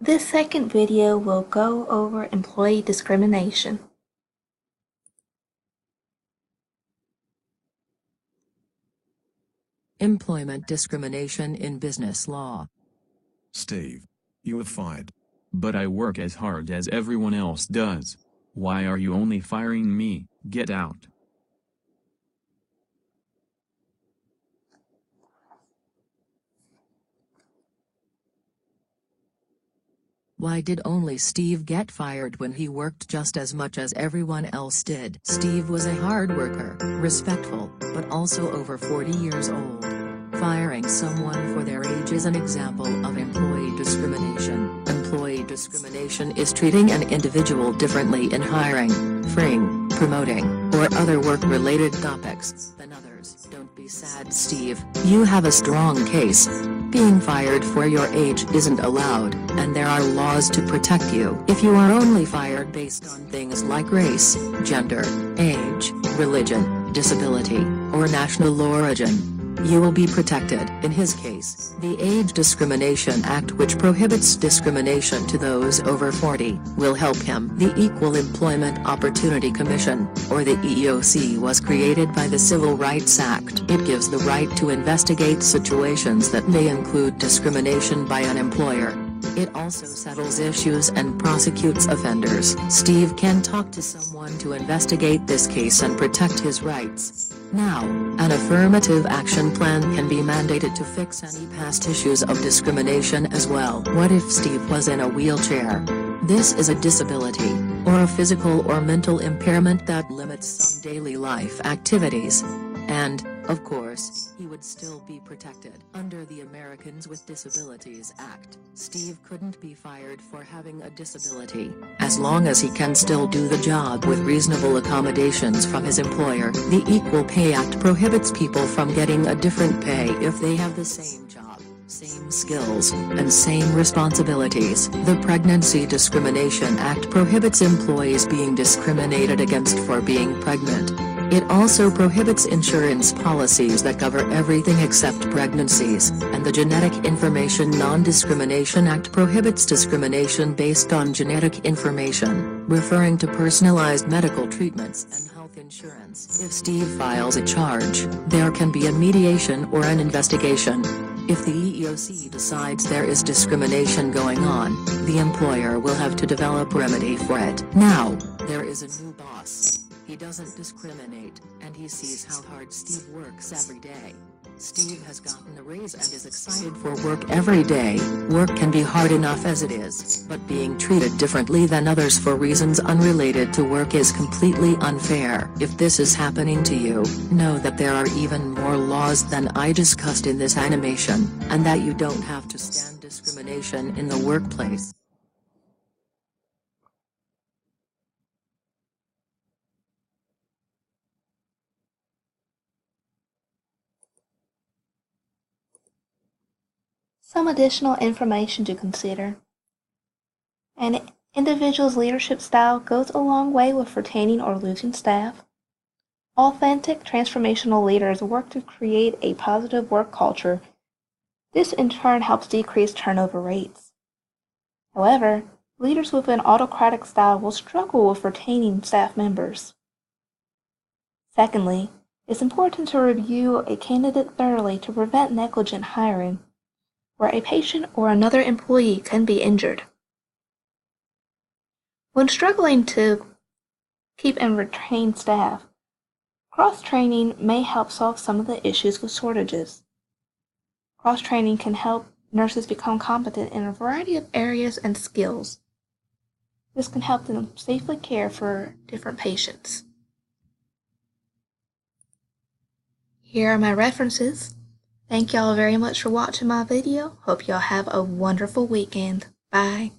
This second video will go over employee discrimination. Employment discrimination in business law. Steve, you are fired. But I work as hard as everyone else does. Why are you only firing me? Get out. Why did only Steve get fired when he worked just as much as everyone else did? Steve was a hard worker, respectful, but also over 40 years old. Firing someone for their age is an example of employee discrimination. Employee discrimination is treating an individual differently in hiring, freeing, promoting, or other work-related topics than others. Don't be sad, Steve. You have a strong case. Being fired for your age isn't allowed, and there are laws to protect you. If you are only fired based on things like race, gender, age, religion, disability, or national origin, you will be protected. In his case, the Age Discrimination Act, which prohibits discrimination to those over 40, will help him. The Equal Employment Opportunity Commission, or the EEOC, was created by the Civil Rights Act. It gives the right to investigate situations that may include discrimination by an employer. It also settles issues and prosecutes offenders. Steve can talk to someone to investigate this case and protect his rights. Now, an affirmative action plan can be mandated to fix any past issues of discrimination as well. What if Steve was in a wheelchair? This is a disability, or a physical or mental impairment that limits some daily life activities. And, of course, he would still be protected. Under the Americans with Disabilities Act, Steve couldn't be fired for having a disability, as long as he can still do the job with reasonable accommodations from his employer. The Equal Pay Act prohibits people from getting a different pay if they have the same job, same skills, and same responsibilities. The Pregnancy Discrimination Act prohibits employees being discriminated against for being pregnant. It also prohibits insurance policies that cover everything except pregnancies, and the Genetic Information Non-Discrimination Act prohibits discrimination based on genetic information, referring to personalized medical treatments and health insurance. If Steve files a charge, there can be a mediation or an investigation. If the EEOC decides there is discrimination going on, the employer will have to develop a remedy for it. Now, there is a new boss. He doesn't discriminate, and he sees how hard Steve works every day. Steve has gotten a raise and is excited for work every day. Work can be hard enough as it is, but being treated differently than others for reasons unrelated to work is completely unfair. If this is happening to you, know that there are even more laws than I discussed in this animation, and that you don't have to stand discrimination in the workplace. Some additional information to consider. An individual's leadership style goes a long way with retaining or losing staff. Authentic transformational leaders work to create a positive work culture. This in turn helps decrease turnover rates. However, leaders with an autocratic style will struggle with retaining staff members. Secondly, it's important to review a candidate thoroughly to prevent negligent hiring, where a patient or another employee can be injured. When struggling to keep and retain staff, cross-training may help solve some of the issues with shortages. Cross-training can help nurses become competent in a variety of areas and skills. This can help them safely care for different patients. Here are my references. Thank y'all very much for watching my video. Hope y'all have a wonderful weekend. Bye.